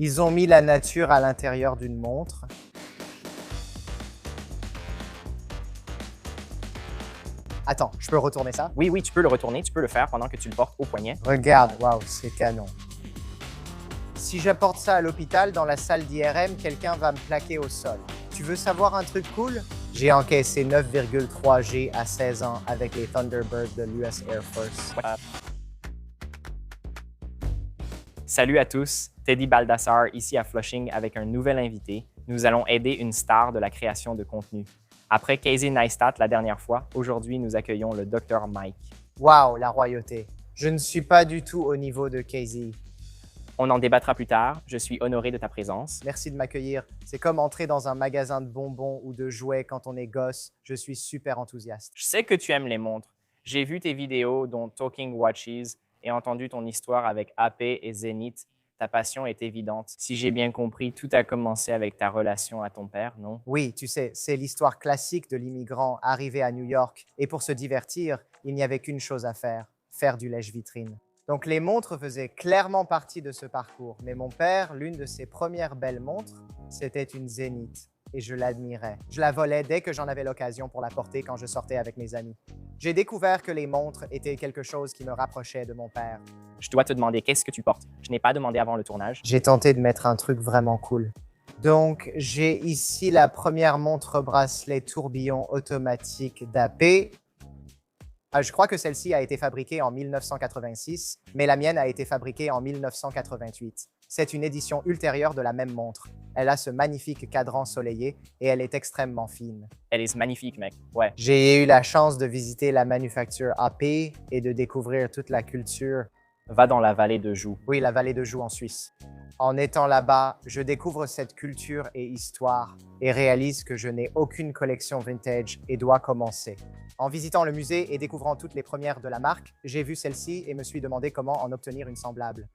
Ils ont mis la nature à l'intérieur d'une montre. Attends, je peux retourner ça? Oui, oui, tu peux le retourner, tu peux le faire pendant que tu le portes au poignet. Regarde, waouh, c'est canon. Si j'apporte ça à l'hôpital, dans la salle d'IRM, quelqu'un va me plaquer au sol. Tu veux savoir un truc cool? J'ai encaissé 9,3 G à 16 ans avec les Thunderbirds de l'US Air Force. Salut à tous, Teddy Baldassar ici à Flushing avec un nouvel invité. Nous allons aider une star de la création de contenu. Après Casey Neistat la dernière fois, aujourd'hui nous accueillons le Dr Mike. Waouh, la royauté. Je ne suis pas du tout au niveau de Casey. On en débattra plus tard, je suis honoré de ta présence. Merci de m'accueillir. C'est comme entrer dans un magasin de bonbons ou de jouets quand on est gosse. Je suis super enthousiaste. Je sais que tu aimes les montres. J'ai vu tes vidéos dont Talking Watches et entendu ton histoire avec AP et Zenith. Ta passion est évidente. Si j'ai bien compris, tout a commencé avec ta relation à ton père, non? Oui, tu sais, c'est l'histoire classique de l'immigrant arrivé à New York. Et pour se divertir, il n'y avait qu'une chose à faire du lèche-vitrine. Donc les montres faisaient clairement partie de ce parcours. Mais mon père, l'une de ses premières belles montres, c'était une Zenith. Et je l'admirais. Je la volais dès que j'en avais l'occasion pour la porter quand je sortais avec mes amis. J'ai découvert que les montres étaient quelque chose qui me rapprochait de mon père. Je dois te demander qu'est-ce que tu portes. Je n'ai pas demandé avant le tournage. J'ai tenté de mettre un truc vraiment cool. Donc, j'ai ici la première montre bracelet tourbillon automatique d'AP. Je crois que celle-ci a été fabriquée en 1986, mais la mienne a été fabriquée en 1988. C'est une édition ultérieure de la même montre. Elle a ce magnifique cadran soleillé et elle est extrêmement fine. Elle est magnifique, mec. Ouais. J'ai eu la chance de visiter la manufacture AP et de découvrir toute la culture. Va dans la vallée de Joux. Oui, la vallée de Joux en Suisse. En étant là-bas, je découvre cette culture et histoire et réalise que je n'ai aucune collection vintage et dois commencer. En visitant le musée et découvrant toutes les premières de la marque, j'ai vu celle-ci et me suis demandé comment en obtenir une semblable.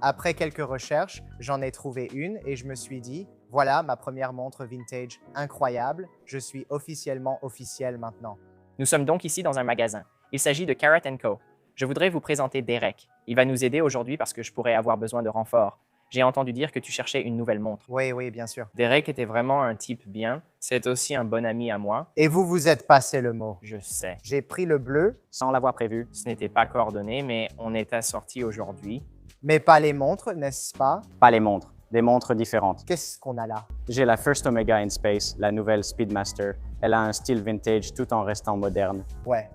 Après quelques recherches, j'en ai trouvé une et je me suis dit, voilà ma première montre vintage incroyable, je suis officiellement officiel maintenant. Nous sommes donc ici dans un magasin. Il s'agit de Carrot & Co. Je voudrais vous présenter Derek. Il va nous aider aujourd'hui parce que je pourrais avoir besoin de renfort. J'ai entendu dire que tu cherchais une nouvelle montre. Oui, oui, bien sûr. Derek était vraiment un type bien. C'est aussi un bon ami à moi. Et vous vous êtes passé le mot. Je sais. J'ai pris le bleu, Sans l'avoir prévu, ce n'était pas coordonné, mais on est assortis aujourd'hui. mais pas les montres, n'est-ce pas? Pas les montres, des montres différentes. Qu'est-ce qu'on a là? J'ai la First Omega in Space, la nouvelle Speedmaster. Elle a un style vintage tout en restant moderne. Ouais.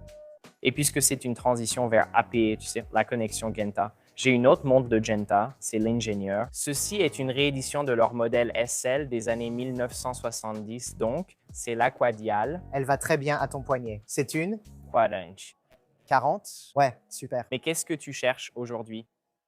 Et puisque c'est une transition vers AP, tu sais, la connexion Genta, j'ai une autre montre de Genta, c'est l'Ingénieur. Ceci est une réédition de leur modèle SL des années 1970, donc c'est l'Aquadial. Elle va très bien à ton poignet. C'est une Quad-inch. 40? Ouais, super. Mais qu'est-ce que tu cherches aujourd'hui?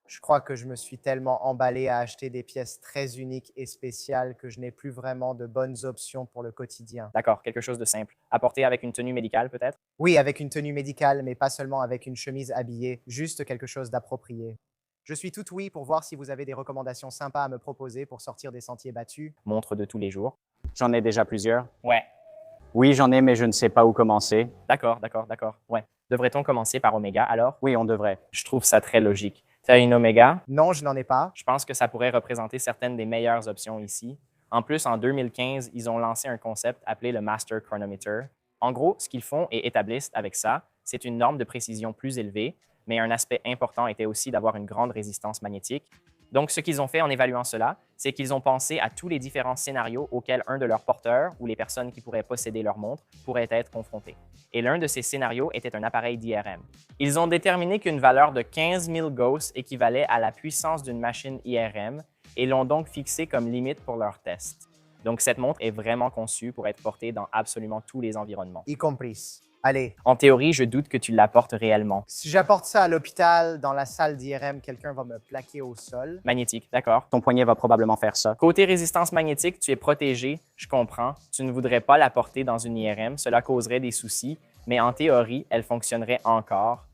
Je crois que je me suis tellement emballé à acheter des pièces très uniques et spéciales que je n'ai plus vraiment de bonnes options pour le quotidien. D'accord, quelque chose de simple. Apporté avec une tenue médicale peut-être? Oui, avec une tenue médicale, mais pas seulement avec une chemise habillée, juste quelque chose d'approprié. Je suis tout oui pour voir si vous avez des recommandations sympas à me proposer pour sortir des sentiers battus. Montre de tous les jours. J'en ai déjà plusieurs. Ouais. Oui, j'en ai, mais je ne sais pas où commencer. D'accord. Ouais. Devrait-on commencer par Omega alors? Oui, on devrait. Je trouve ça très logique. Tu as une Omega? Non, je n'en ai pas. Je pense que ça pourrait représenter certaines des meilleures options ici. En plus, en 2015, ils ont lancé un concept appelé le Master Chronometer. En gros, ce qu'ils font et établissent avec ça, c'est une norme de précision plus élevée, mais un aspect important était aussi d'avoir une grande résistance magnétique. Donc, ce qu'ils ont fait en évaluant cela, c'est qu'ils ont pensé à tous les différents scénarios auxquels un de leurs porteurs ou les personnes qui pourraient posséder leur montre pourraient être confrontés. Et l'un de ces scénarios était un appareil d'IRM. Ils ont déterminé qu'une valeur de 15 000 Gauss équivalait à la puissance d'une machine IRM et l'ont donc fixé comme limite pour leur test. Donc, cette montre est vraiment conçue pour être portée dans absolument tous les environnements. Y compris. Allez, En théorie, je doute que tu la portes réellement. si j'apporte ça à l'hôpital, dans la salle d'IRM, quelqu'un va me plaquer au sol. Magnétique, d'accord. Ton poignet va probablement faire ça. Côté résistance magnétique, tu es protégé, je comprends. Tu ne voudrais pas la porter dans une IRM, cela causerait des soucis, mais en théorie, elle fonctionnerait encore.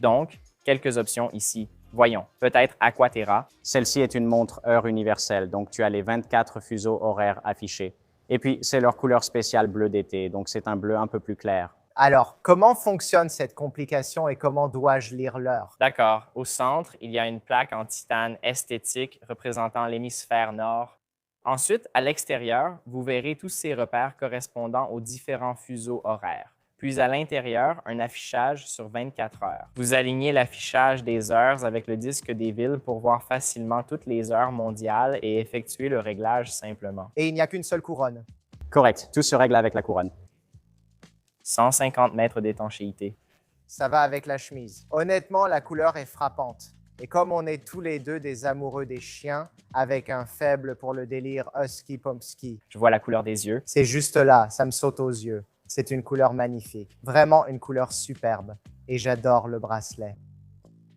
Donc, quelques options ici. Voyons, peut-être Aquaterra. Celle-ci est une montre heure universelle, donc tu as les 24 fuseaux horaires affichés. Et puis, c'est leur couleur spéciale bleu d'été, donc c'est un bleu un peu plus clair. Alors, comment fonctionne cette complication et comment dois-je lire l'heure? D'accord. Au centre, il y a une plaque en titane esthétique représentant l'hémisphère nord. Ensuite, à l'extérieur, vous verrez tous ces repères correspondant aux différents fuseaux horaires. Puis à l'intérieur, un affichage sur 24 heures. Vous alignez l'affichage des heures avec le disque des villes pour voir facilement toutes les heures mondiales et effectuer le réglage simplement. Et il n'y a qu'une seule couronne. Correct, tout se règle avec la couronne. 150 mètres d'étanchéité. Ça va avec la chemise. Honnêtement, la couleur est frappante. Et comme on est tous les deux des amoureux des chiens, avec un faible pour le délire Husky Pomsky, Je vois la couleur des yeux. c'est juste là, ça me saute aux yeux. C'est une couleur magnifique, vraiment une couleur superbe. Et j'adore le bracelet.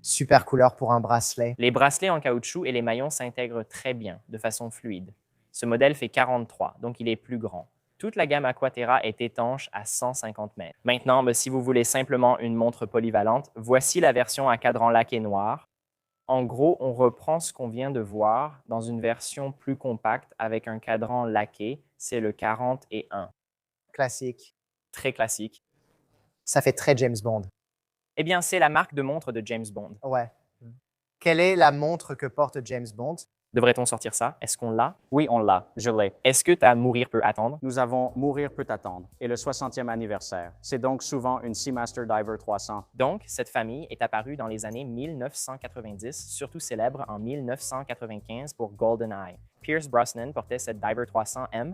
Super couleur pour un bracelet. Les bracelets en caoutchouc et les maillons s'intègrent très bien, de façon fluide. Ce modèle fait 43, donc il est plus grand. Toute la gamme Aquaterra est étanche à 150 mètres. Maintenant, si vous voulez simplement une montre polyvalente, voici la version à cadran laqué noir. En gros, on reprend ce qu'on vient de voir dans une version plus compacte avec un cadran laqué. C'est le 41. Classique. Très classique. Ça fait très James Bond. Eh bien, c'est la marque de montre de James Bond. Ouais. Quelle est la montre que porte James Bond? Devrait-on sortir ça? Est-ce qu'on l'a? Oui, on l'a, je l'ai. Est-ce que ta mourir peut attendre? Nous avons Mourir peut attendre et le 60e anniversaire. C'est donc souvent une Seamaster Diver 300. Donc, cette famille est apparue dans les années 1990, surtout célèbre en 1995 pour GoldenEye. Pierce Brosnan portait cette Diver 300M.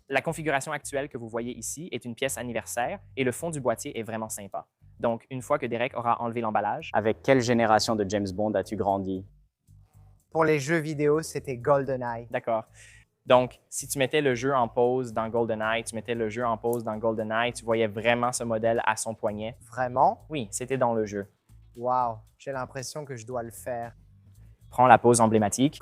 La configuration actuelle que vous voyez ici est une pièce anniversaire et le fond du boîtier est vraiment sympa. Donc, une fois que Derek aura enlevé l'emballage, Avec quelle génération de James Bond as-tu grandi? Pour les jeux vidéo, c'était GoldenEye. d'accord. Donc, si tu mettais le jeu en pause dans GoldenEye, tu mettais le jeu en pause dans GoldenEye, tu voyais vraiment ce modèle à son poignet. Vraiment? Oui, c'était dans le jeu. Wow, j'ai l'impression que je dois le faire. Prends la pose emblématique.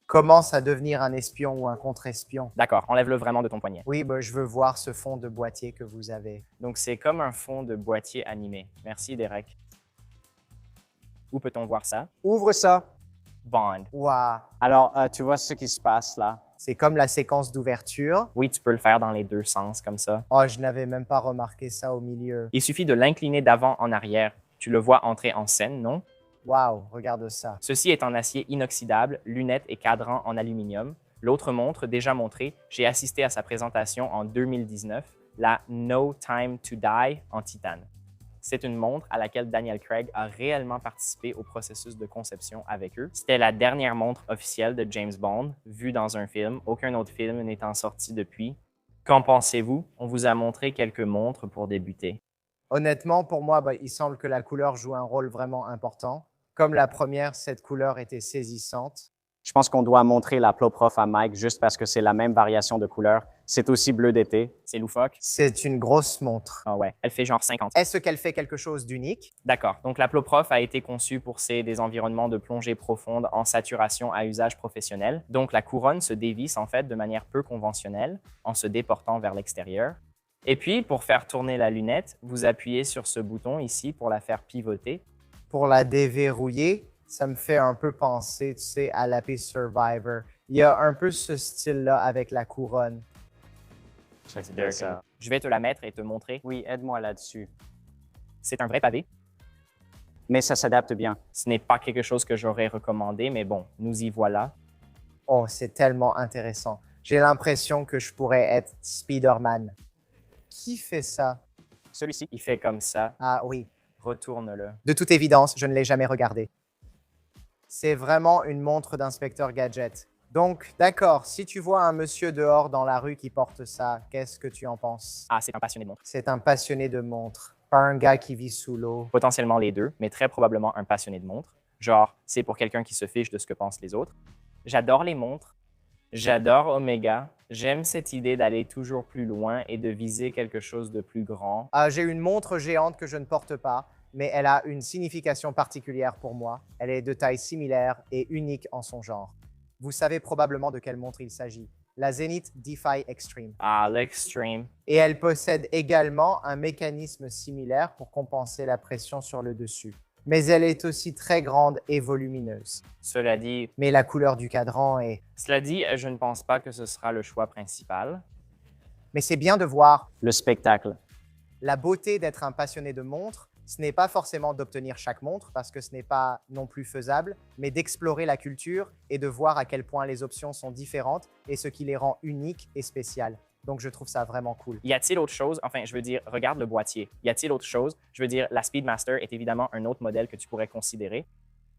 Commence à devenir un espion ou un contre-espion. D'accord, enlève-le vraiment de ton poignet. Oui, je veux voir ce fond de boîtier que vous avez. Donc, c'est comme un fond de boîtier animé. Merci, Derek. Où peut-on voir ça? Ouvre ça. Bond. Wow, Alors, tu vois ce qui se passe là? c'est comme la séquence d'ouverture. Oui, tu peux le faire dans les deux sens, comme ça. Oh, je n'avais même pas remarqué ça au milieu. Il suffit de l'incliner d'avant en arrière. Tu le vois entrer en scène, non? Wow, regarde ça. Ceci est en acier inoxydable, lunettes et cadran en aluminium. L'autre montre, déjà montrée, j'ai assisté à sa présentation en 2019, la No Time to Die en titane. C'est une montre à laquelle Daniel Craig a réellement participé au processus de conception avec eux. C'était la dernière montre officielle de James Bond, vue dans un film, aucun autre film n'étant sorti depuis. Qu'en pensez-vous? On vous a montré quelques montres pour débuter. Honnêtement, pour moi, il semble que la couleur joue un rôle vraiment important. Comme la première, cette couleur était saisissante. Je pense qu'on doit montrer la Ploprof à Mike juste parce que c'est la même variation de couleur. C'est aussi bleu d'été. C'est loufoque? C'est une grosse montre. Ah ouais, elle fait genre 50. Est-ce qu'elle fait quelque chose d'unique? D'accord. Donc, la Ploprof a été conçue pour des environnements de plongée profonde en saturation à usage professionnel. Donc, la couronne se dévisse en fait de manière peu conventionnelle en se déportant vers l'extérieur. Et puis, pour faire tourner la lunette, vous appuyez sur ce bouton ici pour la faire pivoter. Pour la déverrouiller, ça me fait un peu penser, tu sais, à l'AP Survivor. Il y a un peu ce style-là avec la couronne. Je vais te la mettre et te montrer. Oui, aide-moi là-dessus. C'est un vrai pavé. Mais ça s'adapte bien. Ce n'est pas quelque chose que j'aurais recommandé, mais bon, nous y voilà. Oh, c'est tellement intéressant. J'ai l'impression que je pourrais être Spider-Man. Qui fait ça? Celui-ci, il fait comme ça. Ah oui. Retourne-le. De toute évidence, je ne l'ai jamais regardé. C'est vraiment une montre d'inspecteur gadget. Donc, d'accord, si tu vois un monsieur dehors dans la rue qui porte ça, qu'est-ce que tu en penses? Ah, c'est un passionné de montres. C'est un passionné de montres, pas un gars qui vit sous l'eau. Potentiellement les deux, mais très probablement un passionné de montres. Genre, c'est pour quelqu'un qui se fiche de ce que pensent les autres. J'adore les montres. J'adore Omega. J'aime cette idée d'aller toujours plus loin et de viser quelque chose de plus grand. J'ai une montre géante que je ne porte pas, mais elle a une signification particulière pour moi. Elle est de taille similaire et unique en son genre. Vous savez probablement de quelle montre il s'agit. La Zenith Defy Extreme. Ah, l'Extreme. Et elle possède également un mécanisme similaire pour compenser la pression sur le dessus. Mais elle est aussi très grande et volumineuse. Cela dit, Mais la couleur du cadran est... je ne pense pas que ce sera le choix principal. Mais c'est bien de voir le spectacle. la beauté d'être un passionné de montres. Ce n'est pas forcément d'obtenir chaque montre parce que ce n'est pas non plus faisable, mais d'explorer la culture et de voir à quel point les options sont différentes et ce qui les rend uniques et spéciales. Donc, je trouve ça vraiment cool. Y a-t-il autre chose? Enfin, je veux dire, regarde le boîtier. Y a-t-il autre chose? Je veux dire, la Speedmaster est évidemment un autre modèle que tu pourrais considérer.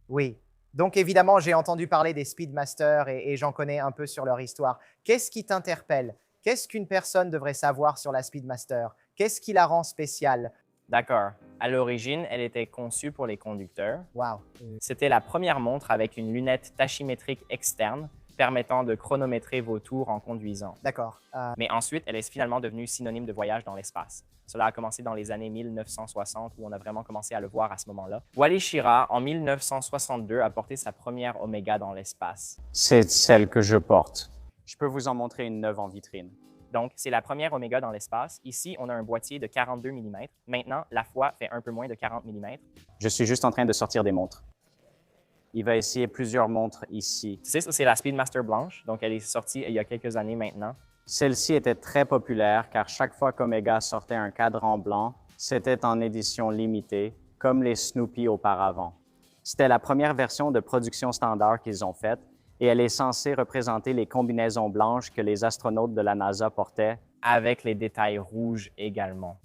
Oui. Donc, évidemment, j'ai entendu parler des Speedmaster et j'en connais un peu sur leur histoire. Qu'est-ce qui t'interpelle? Qu'est-ce qu'une personne devrait savoir sur la Speedmaster? Qu'est-ce qui la rend spéciale? D'accord. À l'origine, elle était conçue pour les conducteurs. Wow. C'était la première montre avec une lunette tachymétrique externe permettant de chronométrer vos tours en conduisant. D'accord. Mais ensuite, elle est finalement devenue synonyme de voyage dans l'espace. Cela a commencé dans les années 1960 où on a vraiment commencé à le voir à ce moment-là. Wally Schirra, en 1962, a porté sa première Omega dans l'espace. C'est celle que je porte. Je peux vous en montrer une neuve en vitrine. Donc, c'est la première Omega dans l'espace. Ici, on a un boîtier de 42 mm. Maintenant, la foi fait un peu moins de 40 mm. Je suis juste en train de sortir des montres. Il va essayer plusieurs montres ici. Tu sais, ça, c'est la Speedmaster blanche. Donc, elle est sortie il y a quelques années maintenant. Celle-ci était très populaire car chaque fois qu'Omega sortait un cadran blanc, c'était en édition limitée, comme les Snoopy auparavant. C'était la première version de production standard qu'ils ont faite et elle est censée représenter les combinaisons blanches que les astronautes de la NASA portaient. Avec les détails rouges également.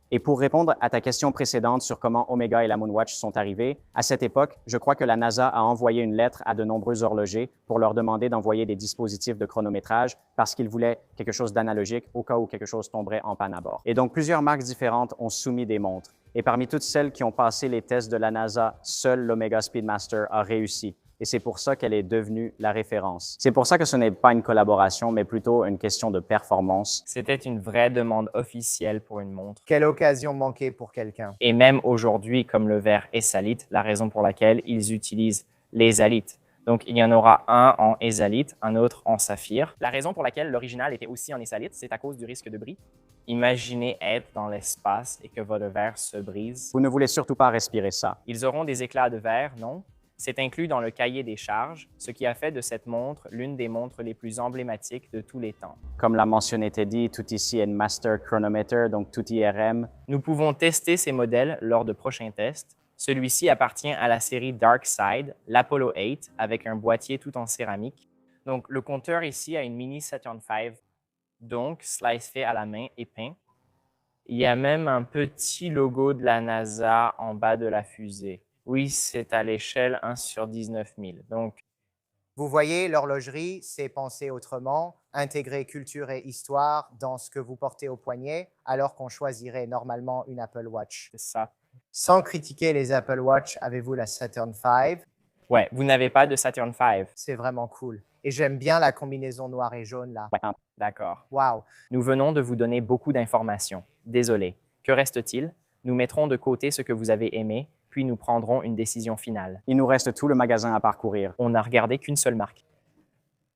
Et pour répondre à ta question précédente sur comment Omega et la Moonwatch sont arrivés, à cette époque, je crois que la NASA a envoyé une lettre à de nombreux horlogers pour leur demander d'envoyer des dispositifs de chronométrage parce qu'ils voulaient quelque chose d'analogique au cas où quelque chose tomberait en panne à bord. Et donc, plusieurs marques différentes ont soumis des montres. Et parmi toutes celles qui ont passé les tests de la NASA, seule l'Omega Speedmaster a réussi. Et c'est pour ça qu'elle est devenue la référence. C'est pour ça que ce n'est pas une collaboration, mais plutôt une question de performance. C'était une vraie demande officielle pour une montre. Quelle occasion manquée pour quelqu'un. Et même aujourd'hui, comme le verre Esalite, la raison pour laquelle ils utilisent l'Esalite. Donc, il y en aura un en Esalite, un autre en saphir. La raison pour laquelle l'original était aussi en Esalite, c'est à cause du risque de bris. Imaginez être dans l'espace et que votre verre se brise. Vous ne voulez surtout pas respirer ça. Ils auront des éclats de verre, non? C'est inclus dans le cahier des charges, ce qui a fait de cette montre l'une des montres les plus emblématiques de tous les temps. Comme l'a mentionné Teddy, tout ici est Master Chronometer, donc tout IRM. Nous pouvons tester ces modèles lors de prochains tests. Celui-ci appartient à la série Dark Side, l'Apollo 8, avec un boîtier tout en céramique. Donc, le compteur ici a une mini Saturn V, donc slice fait à la main et peint. Il y a même un petit logo de la NASA en bas de la fusée. Oui, c'est à l'échelle 1 sur 19 000. Donc, vous voyez, l'horlogerie, c'est penser autrement, intégrer culture et histoire dans ce que vous portez au poignet, alors qu'on choisirait normalement une Apple Watch. c'est ça. Sans critiquer les Apple Watch, avez-vous la Saturn V? Ouais, vous n'avez pas de Saturn V. C'est vraiment cool. Et j'aime bien la combinaison noire et jaune là. D'accord. Wow. Nous venons de vous donner beaucoup d'informations. Désolé. Que reste-t-il? Nous mettrons de côté ce que vous avez aimé, puis nous prendrons une décision finale. Il nous reste tout le magasin à parcourir. On n'a regardé qu'une seule marque.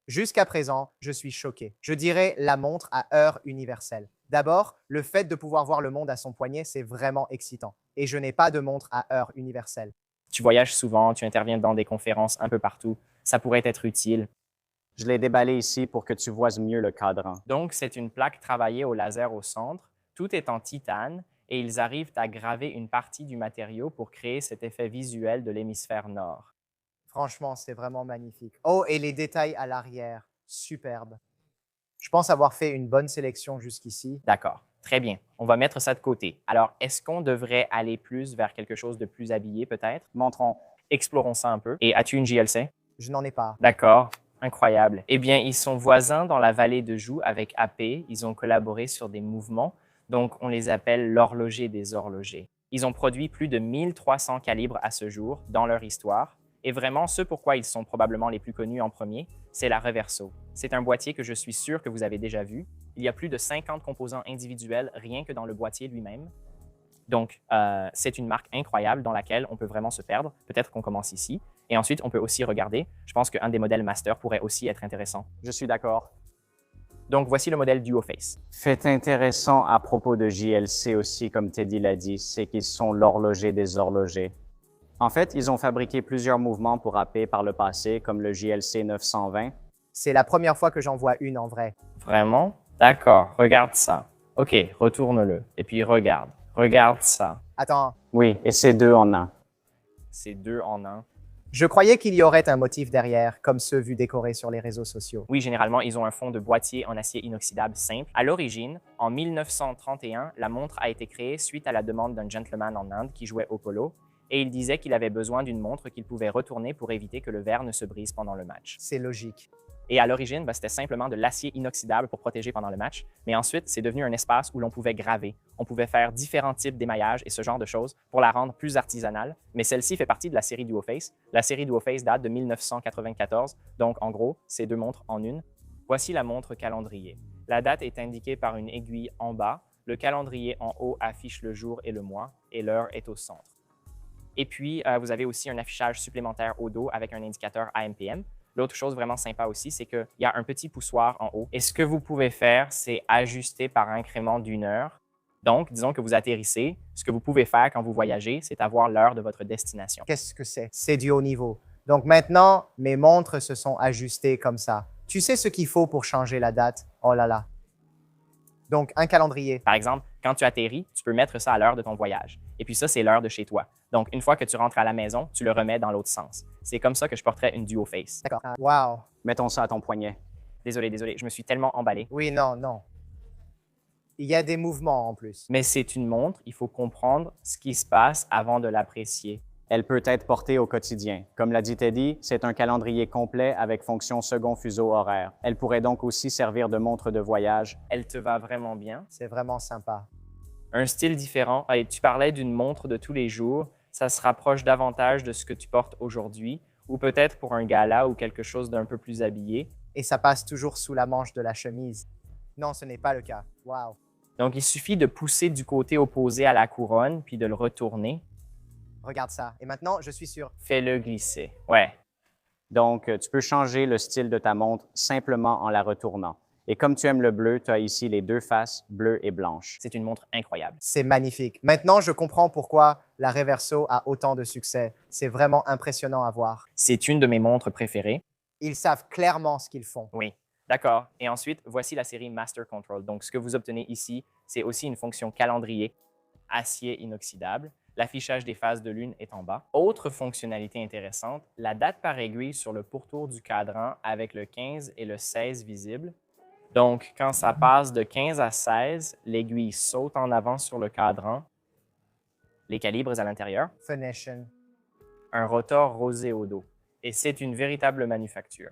Jusqu'à présent, je suis choqué. Je dirais la montre à heure universelle. D'abord, le fait de pouvoir voir le monde à son poignet, c'est vraiment excitant. Et je n'ai pas de montre à heure universelle. Tu voyages souvent, tu interviens dans des conférences un peu partout. Ça pourrait être utile. Je l'ai déballé ici pour que tu vois mieux le cadran. Donc, c'est une plaque travaillée au laser au centre. Tout est en titane et ils arrivent à graver une partie du matériau pour créer cet effet visuel de l'hémisphère nord. Franchement, c'est vraiment magnifique. Oh, et les détails à l'arrière, superbe. Je pense avoir fait une bonne sélection jusqu'ici. D'accord, très bien. On va mettre ça de côté. Alors, est-ce qu'on devrait aller plus vers quelque chose de plus habillé peut-être? Montrons. Explorons ça un peu. Et as-tu une JLC? Je n'en ai pas. D'accord, incroyable. Eh bien, ils sont voisins dans la vallée de Joux avec AP. Ils ont collaboré sur des mouvements. Donc, on les appelle l'horloger des horlogers. Ils ont produit plus de 1300 calibres à ce jour dans leur histoire. Et vraiment, ce pourquoi ils sont probablement les plus connus en premier, c'est la Reverso. C'est un boîtier que je suis sûr que vous avez déjà vu. Il y a plus de 50 composants individuels rien que dans le boîtier lui-même. Donc, c'est une marque incroyable dans laquelle on peut vraiment se perdre. Peut-être qu'on commence ici. Et ensuite, on peut aussi regarder. Je pense qu'un des modèles Master pourrait aussi être intéressant. Je suis d'accord. Donc, voici le modèle Duoface. Fait intéressant à propos de JLC aussi, comme Teddy l'a dit, c'est qu'ils sont l'horloger des horlogers. En fait, ils ont fabriqué plusieurs mouvements pour AP par le passé, comme le JLC 920. C'est la première fois que j'en vois une en vrai. Vraiment? D'accord, regarde ça. OK, retourne-le. Et puis regarde. Regarde ça. Attends, Oui, et c'est deux en un. C'est 2 en 1. je croyais qu'il y aurait un motif derrière, comme ceux vus décorés sur les réseaux sociaux. Oui, généralement, ils ont un fond de boîtier en acier inoxydable simple. À l'origine, en 1931, la montre a été créée suite à la demande d'un gentleman en Inde qui jouait au polo, et il disait qu'il avait besoin d'une montre qu'il pouvait retourner pour éviter que le verre ne se brise pendant le match. C'est logique. Et à l'origine, c'était simplement de l'acier inoxydable pour protéger pendant le match. Mais ensuite, c'est devenu un espace où l'on pouvait graver. On pouvait faire différents types d'émaillage et ce genre de choses pour la rendre plus artisanale. Mais celle-ci fait partie de la série Duoface. La série Duoface date de 1994. Donc, en gros, c'est 2 montres en une. Voici la montre calendrier. La date est indiquée par une aiguille en bas. Le calendrier en haut affiche le jour et le mois. Et l'heure est au centre. Et puis, vous avez aussi un affichage supplémentaire au dos avec un indicateur AMPM. L'autre chose vraiment sympa aussi, c'est qu'il y a un petit poussoir en haut. Et ce que vous pouvez faire, c'est ajuster par incrément d'1 heure. Donc, disons que vous atterrissez. Ce que vous pouvez faire quand vous voyagez, c'est avoir l'heure de votre destination. Qu'est-ce que c'est? C'est du haut niveau. Donc maintenant, mes montres se sont ajustées comme ça. Tu sais ce qu'il faut pour changer la date? Oh là là. Donc, un calendrier. Par exemple, quand tu atterris, tu peux mettre ça à l'heure de ton voyage. Et puis ça, c'est l'heure de chez toi. Donc, une fois que tu rentres à la maison, tu le remets dans l'autre sens. C'est comme ça que je porterais une Duoface. D'accord. Wow. Mettons ça à ton poignet. Désolé, je me suis tellement emballé. Oui, non, non. Il y a des mouvements en plus. Mais c'est une montre, il faut comprendre ce qui se passe avant de l'apprécier. Elle peut être portée au quotidien. Comme l'a dit Teddy, c'est un calendrier complet avec fonction second fuseau horaire. Elle pourrait donc aussi servir de montre de voyage. Elle te va vraiment bien. C'est vraiment sympa. Un style différent. Allez, tu parlais d'une montre de tous les jours. Ça se rapproche davantage de ce que tu portes aujourd'hui, ou peut-être pour un gala ou quelque chose d'un peu plus habillé. Et ça passe toujours sous la manche de la chemise. Non, ce n'est pas le cas. Wow. Donc, il suffit de pousser du côté opposé à la couronne, puis de le retourner. Regarde ça. Et maintenant, je suis sûr. Fais-le glisser. Ouais. Donc, tu peux changer le style de ta montre simplement en la retournant. Et comme tu aimes le bleu, tu as ici les 2 faces, bleue et blanche. C'est une montre incroyable. C'est magnifique. Maintenant, je comprends pourquoi la Reverso a autant de succès. C'est vraiment impressionnant à voir. C'est une de mes montres préférées. Ils savent clairement ce qu'ils font. Oui. D'accord. Et ensuite, voici la série Master Control. Donc, ce que vous obtenez ici, c'est aussi une fonction calendrier, acier inoxydable. L'affichage des phases de lune est en bas. Autre fonctionnalité intéressante, la date par aiguille sur le pourtour du cadran avec le 15 et le 16 visibles. Donc, quand ça passe de 15 à 16, l'aiguille saute en avant sur le cadran. Les calibres à l'intérieur. Phoenician. Un rotor rosé au dos. Et c'est une véritable manufacture.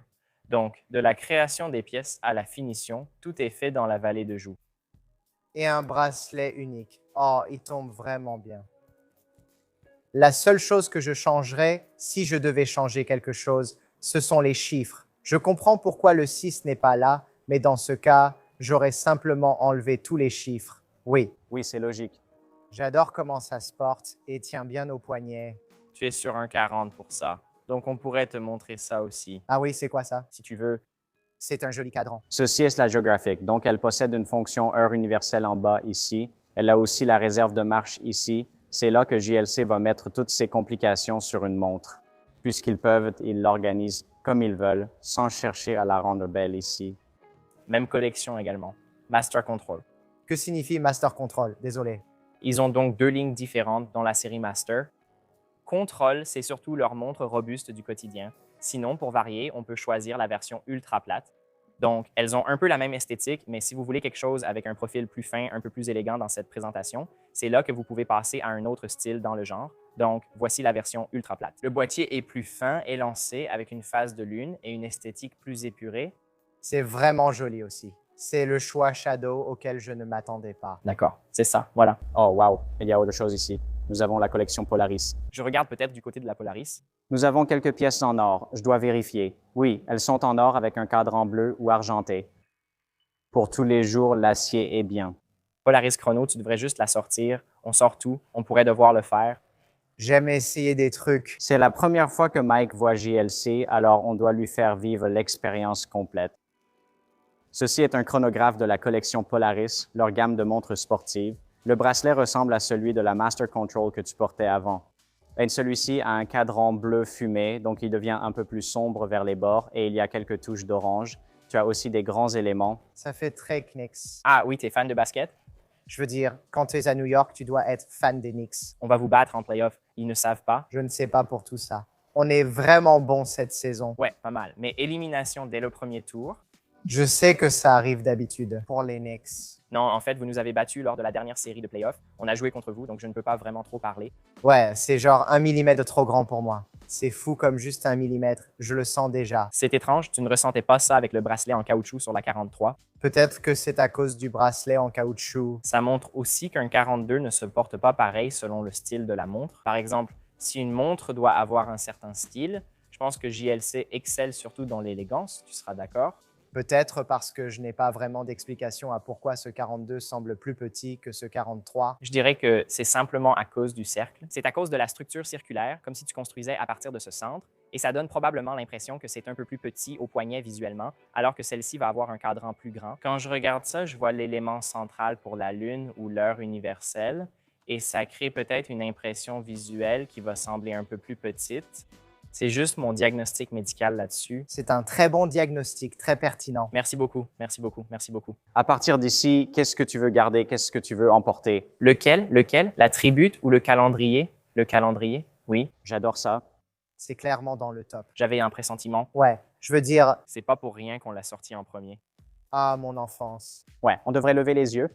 Donc, de la création des pièces à la finition, tout est fait dans la vallée de Joux. Et un bracelet unique. Oh, il tombe vraiment bien. La seule chose que je changerais, si je devais changer quelque chose, ce sont les chiffres. Je comprends pourquoi le 6 n'est pas là, mais dans ce cas, j'aurais simplement enlevé tous les chiffres. Oui, Oui, c'est logique. j'adore comment ça se porte et tient bien au poignet. Tu es sur un 40 pour ça. Donc, on pourrait te montrer ça aussi, Ah oui, c'est quoi ça? si tu veux. C'est un joli cadran. Ceci est la géographique. Donc, elle possède une fonction heure universelle en bas ici. Elle a aussi la réserve de marche ici. C'est là que JLC va mettre toutes ses complications sur une montre. Puisqu'ils peuvent, ils l'organisent comme ils veulent, sans chercher à la rendre belle ici. Même collection également. Master Control. Que signifie Master Control? Désolé. Ils ont donc 2 lignes différentes dans la série Master. Control, c'est surtout leur montre robuste du quotidien. Sinon, pour varier, on peut choisir la version ultra plate. Donc, elles ont un peu la même esthétique, mais si vous voulez quelque chose avec un profil plus fin, un peu plus élégant dans cette présentation, c'est là que vous pouvez passer à un autre style dans le genre. Donc, voici la version ultra plate. Le boîtier est plus fin, élancé, avec une phase de lune et une esthétique plus épurée. C'est vraiment joli aussi. C'est le choix Shadow auquel je ne m'attendais pas. D'accord, c'est ça, voilà. Oh, wow! Il y a autre chose ici. Nous avons la collection Polaris. Je regarde peut-être du côté de la Polaris. Nous avons quelques pièces en or. Je dois vérifier. Oui, elles sont en or avec un cadran bleu ou argenté. Pour tous les jours, l'acier est bien. Polaris Chrono, tu devrais juste la sortir. On sort tout, on pourrait devoir le faire. J'aime essayer des trucs. C'est la première fois que Mike voit JLC, alors on doit lui faire vivre l'expérience complète. Ceci est un chronographe de la collection Polaris, leur gamme de montres sportives. Le bracelet ressemble à celui de la Master Control que tu portais avant. Et celui-ci a un cadran bleu fumé, donc il devient un peu plus sombre vers les bords et il y a quelques touches d'orange. Tu as aussi des grands éléments. Ça fait très Knicks. Ah oui, tu es fan de basket? Je veux dire, quand tu es à New York, tu dois être fan des Knicks. On va vous battre en playoff. Ils ne savent pas. Je ne sais pas pour tout ça. On est vraiment bon cette saison. Ouais, pas mal. Mais élimination dès le premier tour. Je sais que ça arrive d'habitude pour les Knicks. Non, en fait, vous nous avez battus lors de la dernière série de playoffs. On a joué contre vous, donc je ne peux pas vraiment trop parler. Ouais, c'est genre 1 millimètre de trop grand pour moi. C'est fou comme juste 1 millimètre. Je le sens déjà. C'est étrange, tu ne ressentais pas ça avec le bracelet en caoutchouc sur la 43. Peut-être que c'est à cause du bracelet en caoutchouc. Ça montre aussi qu'un 42 ne se porte pas pareil selon le style de la montre. Par exemple, si une montre doit avoir un certain style, je pense que JLC excelle surtout dans l'élégance, tu seras d'accord? Peut-être parce que je n'ai pas vraiment d'explication à pourquoi ce 42 semble plus petit que ce 43. Je dirais que c'est simplement à cause du cercle. C'est à cause de la structure circulaire, comme si tu construisais à partir de ce centre, et ça donne probablement l'impression que c'est un peu plus petit au poignet visuellement, alors que celle-ci va avoir un cadran plus grand. Quand je regarde ça, je vois l'élément central pour la Lune ou l'heure universelle, et ça crée peut-être une impression visuelle qui va sembler un peu plus petite. C'est juste mon diagnostic médical là-dessus. C'est un très bon diagnostic, très pertinent. Merci beaucoup, merci beaucoup, merci beaucoup. À partir d'ici, qu'est-ce que tu veux garder? Qu'est-ce que tu veux emporter? Lequel? Lequel? La tribute ou le calendrier? Le calendrier? Oui, J'adore ça. C'est clairement dans le top. j'avais un pressentiment. Ouais, je veux dire, C'est pas pour rien qu'on l'a sorti en premier. ah, mon enfance. Ouais, on devrait lever les yeux.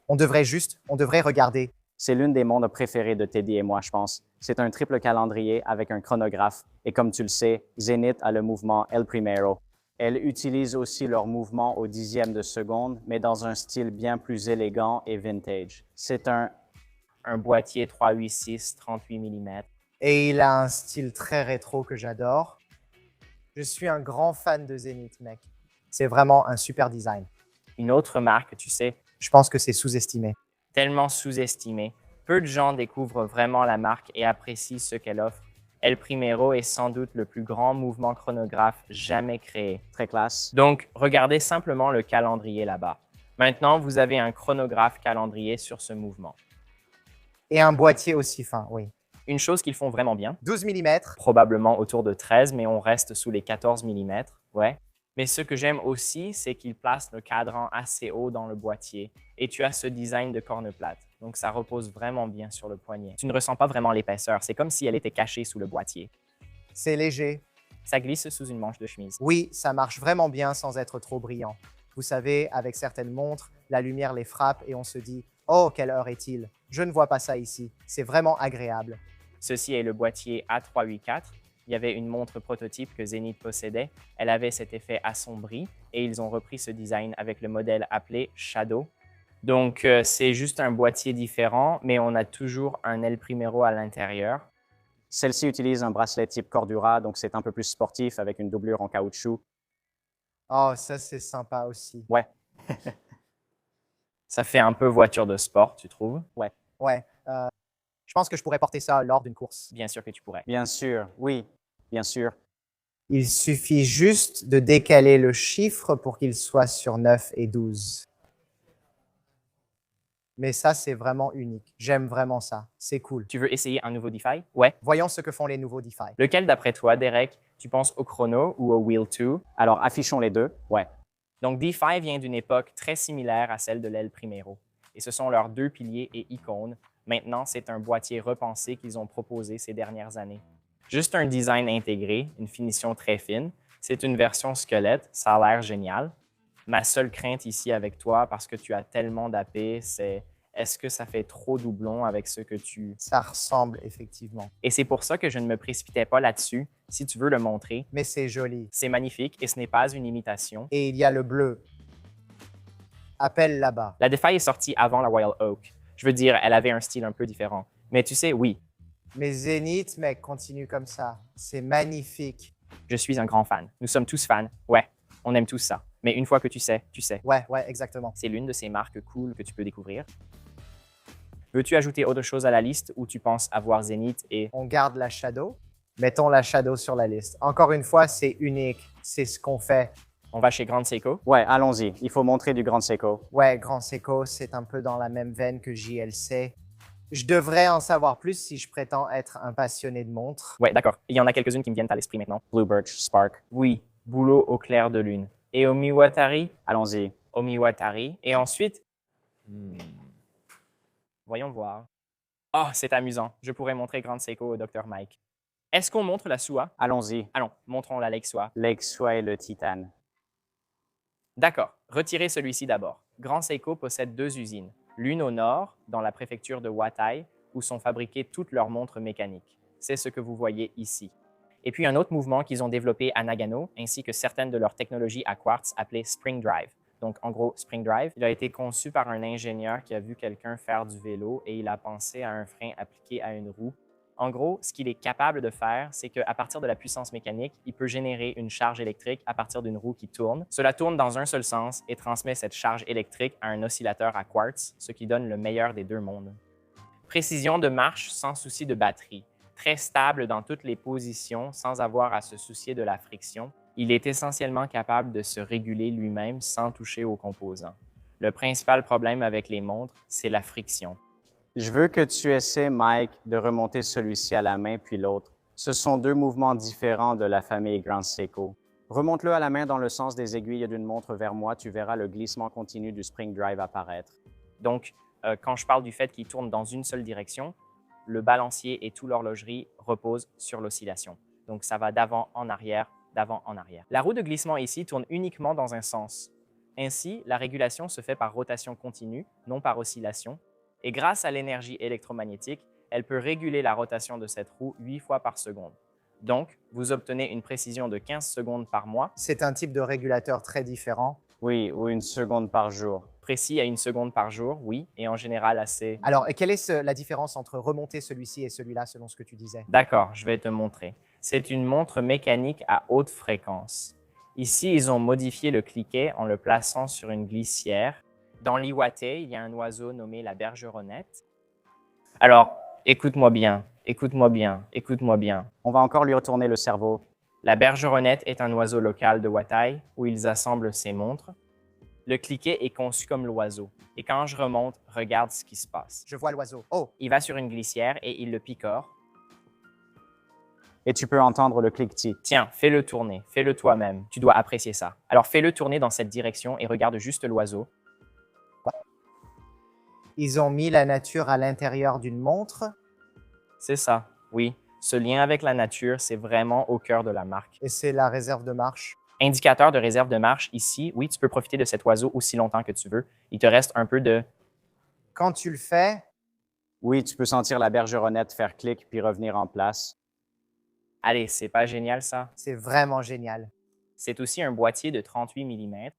On devrait regarder. C'est l'une des montres préférées de Teddy et moi, je pense. C'est un triple calendrier avec un chronographe. Et comme tu le sais, Zenith a le mouvement El Primero. Elles utilisent aussi leur mouvement au dixième de seconde, mais dans un style bien plus élégant et vintage. C'est un... Un boîtier 386, 38 mm. Et il a un style très rétro que j'adore. Je suis un grand fan de Zenith, mec. C'est vraiment un super design. Une autre marque, tu sais, Je pense que c'est sous-estimé. tellement sous-estimée. Peu de gens découvrent vraiment la marque et apprécient ce qu'elle offre. El Primero est sans doute le plus grand mouvement chronographe jamais créé. Très classe. Donc, regardez simplement le calendrier là-bas. Maintenant, vous avez un chronographe calendrier sur ce mouvement. Et un boîtier aussi fin, oui. Une chose qu'ils font vraiment bien, 12 mm. probablement autour de 13, mais on reste sous les 14 mm. Ouais. Mais ce que j'aime aussi, c'est qu'ils placent le cadran assez haut dans le boîtier et tu as ce design de corne plate. Donc, ça repose vraiment bien sur le poignet. Tu ne ressens pas vraiment l'épaisseur. C'est comme si elle était cachée sous le boîtier. C'est léger. Ça glisse sous une manche de chemise. Oui, ça marche vraiment bien sans être trop brillant. Vous savez, avec certaines montres, la lumière les frappe et on se dit « Oh, quelle heure est-il ?» Je ne vois pas ça ici. C'est vraiment agréable. Ceci est le boîtier A384. Il y avait une montre prototype que Zenith possédait. Elle avait cet effet assombri et ils ont repris ce design avec le modèle appelé Shadow. Donc, c'est juste un boîtier différent, mais on a toujours un El Primero à l'intérieur. Celle-ci utilise un bracelet type Cordura, donc c'est un peu plus sportif avec une doublure en caoutchouc. Oh, ça c'est sympa aussi. Ouais, Ça fait un peu voiture de sport, tu trouves? Ouais. Je pense que je pourrais porter ça lors d'une course. Bien sûr que tu pourrais. bien sûr, oui, bien sûr. Il suffit juste de décaler le chiffre pour qu'il soit sur 9 et 12. Mais ça, c'est vraiment unique. J'aime vraiment ça. C'est cool. Tu veux essayer un nouveau DeFi? Ouais. Voyons ce que font les nouveaux DeFi. Lequel d'après toi, Derek? Tu penses au chrono ou au Wheel 2? Alors, affichons les deux. Ouais. Donc, DeFi vient d'une époque très similaire à celle de l'El Primero. Et ce sont leurs deux piliers et icônes. Maintenant, c'est un boîtier repensé qu'ils ont proposé ces dernières années. Juste un design intégré, une finition très fine. C'est une version squelette, ça a l'air génial. Ma seule crainte ici avec toi, parce que tu as tellement d'AP, c'est est-ce que ça fait trop doublon avec ce que tu... Ça ressemble effectivement. Et c'est pour ça que je ne me précipitais pas là-dessus. Si tu veux le montrer, Mais c'est joli. c'est magnifique et ce n'est pas une imitation. Et il y a le bleu. Appelle là-bas. La DeFi est sortie avant la Royal Oak. Je veux dire, elle avait un style un peu différent. Mais tu sais, oui, Mais Zenith, mec, continue comme ça. C'est magnifique. je suis un grand fan. Nous sommes tous fans. Ouais, on aime tous ça. Mais une fois que tu sais, tu sais. Ouais, exactement. C'est l'une de ces marques cool que tu peux découvrir. Veux-tu ajouter autre chose à la liste ou tu penses avoir Zenith et... On garde la Shadow. Mettons la Shadow sur la liste. Encore une fois, c'est unique. C'est ce qu'on fait. On va chez Grand Seiko? Ouais, allons-y. Il faut montrer du Grand Seiko. Ouais, Grand Seiko, c'est un peu dans la même veine que JLC. Je devrais en savoir plus si je prétends être un passionné de montres. Ouais, d'accord. Il y en a quelques-unes qui me viennent à l'esprit maintenant. Blue Birch, Spark. Oui, boulot au clair de lune. Et Omiwatari? Allons-y. Omiwatari. Et ensuite, voyons voir. Oh, c'est amusant. Je pourrais montrer Grand Seiko au Dr. Mike. Est-ce qu'on montre la SUA? Allons-y. Allons, montrons la Lake SUA. Lake Sua et le Titane. D'accord, retirez celui-ci d'abord. Grand Seiko possède 2 usines, l'une au nord, dans la préfecture de Watai, où sont fabriquées toutes leurs montres mécaniques. C'est ce que vous voyez ici. Et puis un autre mouvement qu'ils ont développé à Nagano, ainsi que certaines de leurs technologies à quartz appelées Spring Drive. Donc en gros, Spring Drive, il a été conçu par un ingénieur qui a vu quelqu'un faire du vélo et il a pensé à un frein appliqué à une roue. En gros, ce qu'il est capable de faire, c'est qu'à partir de la puissance mécanique, il peut générer une charge électrique à partir d'une roue qui tourne. Cela tourne dans un seul sens et transmet cette charge électrique à un oscillateur à quartz, ce qui donne le meilleur des deux mondes. Précision de marche sans souci de batterie. Très stable dans toutes les positions sans avoir à se soucier de la friction. Il est essentiellement capable de se réguler lui-même sans toucher aux composants. Le principal problème avec les montres, c'est la friction. Je veux que tu essaies, Mike, de remonter celui-ci à la main puis l'autre. Ce sont 2 mouvements différents de la famille Grand Seiko. Remonte-le à la main dans le sens des aiguilles d'une montre vers moi, tu verras le glissement continu du Spring Drive apparaître. Donc, quand je parle du fait qu'il tourne dans une seule direction, le balancier et toute l'horlogerie reposent sur l'oscillation. Donc, ça va d'avant en arrière, d'avant en arrière. La roue de glissement ici tourne uniquement dans un sens. Ainsi, la régulation se fait par rotation continue, non par oscillation. Et grâce à l'énergie électromagnétique, elle peut réguler la rotation de cette roue 8 fois par seconde. Donc, vous obtenez une précision de 15 secondes par mois. C'est un type de régulateur très différent. Oui, ou 1 seconde par jour. Précis à 1 seconde par jour, oui, et en général assez... Alors, et quelle est la différence entre remonter celui-ci et celui-là, selon ce que tu disais? D'accord, je vais te montrer. C'est une montre mécanique à haute fréquence. Ici, ils ont modifié le cliquet en le plaçant sur une glissière. Dans l'Iwate, il y a un oiseau nommé la bergeronnette. Alors, écoute-moi bien, écoute-moi bien, écoute-moi bien. On va encore lui retourner le cerveau. La bergeronnette est un oiseau local de Watai où ils assemblent ces montres. Le cliquet est conçu comme l'oiseau. Et quand je remonte, regarde ce qui se passe. Je vois l'oiseau. Oh, Il va sur une glissière et il le picore. Et tu peux entendre le cliquetis. Tiens, fais-le tourner, fais-le toi-même. Tu dois apprécier ça. Alors fais-le tourner dans cette direction et regarde juste l'oiseau. ils ont mis la nature à l'intérieur d'une montre C'est ça, oui. Ce lien avec la nature, c'est vraiment au cœur de la marque. et c'est la réserve de marche. Indicateur de réserve de marche ici, oui, tu peux profiter de cet oiseau aussi longtemps que tu veux. Il te reste un peu de... Quand tu le fais, Oui, tu peux sentir la bergeronnette faire clic puis revenir en place. Allez, c'est pas génial ça? c'est vraiment génial. C'est aussi un boîtier de 38 mm.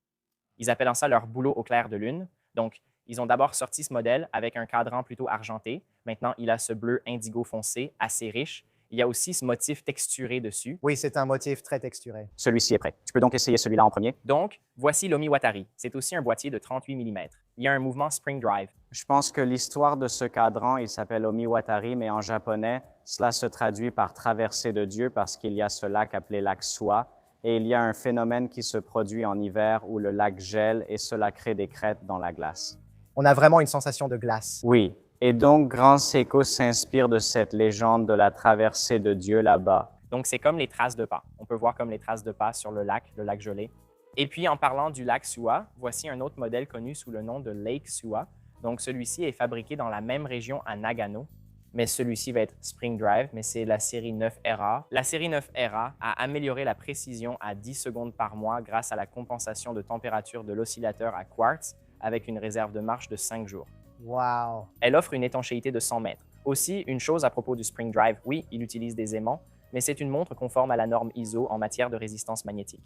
Ils appellent ça leur boulot au clair de lune. Donc, ils ont d'abord sorti ce modèle avec un cadran plutôt argenté. Maintenant, il a ce bleu indigo foncé, assez riche. Il y a aussi ce motif texturé dessus. Oui, c'est un motif très texturé. Celui-ci est prêt. Tu peux donc essayer celui-là en premier. Donc, voici l'Omiwatari. C'est aussi un boîtier de 38 mm. Il y a un mouvement Spring Drive. Je pense que l'histoire de ce cadran, il s'appelle Omiwatari, mais en japonais, cela se traduit par traversée de Dieu parce qu'il y a ce lac appelé lac Sua. Et il y a un phénomène qui se produit en hiver où le lac gèle et cela crée des crêtes dans la glace. On a vraiment une sensation de glace. Oui. Et donc, Grand Seiko s'inspire de cette légende de la traversée de Dieu là-bas. Donc, c'est comme les traces de pas. On peut voir comme les traces de pas sur le lac gelé. Et puis, en parlant du lac Sua, voici un autre modèle connu sous le nom de Lake Sua. Donc, celui-ci est fabriqué dans la même région à Nagano, mais celui-ci va être Spring Drive, mais c'est la série 9RA. La série 9RA a amélioré la précision à 10 secondes par mois grâce à la compensation de température de l'oscillateur à quartz avec une réserve de marche de 5 jours. Wow. Elle offre une étanchéité de 100 mètres. Aussi, une chose à propos du Spring Drive, oui, il utilise des aimants, mais c'est une montre conforme à la norme ISO en matière de résistance magnétique.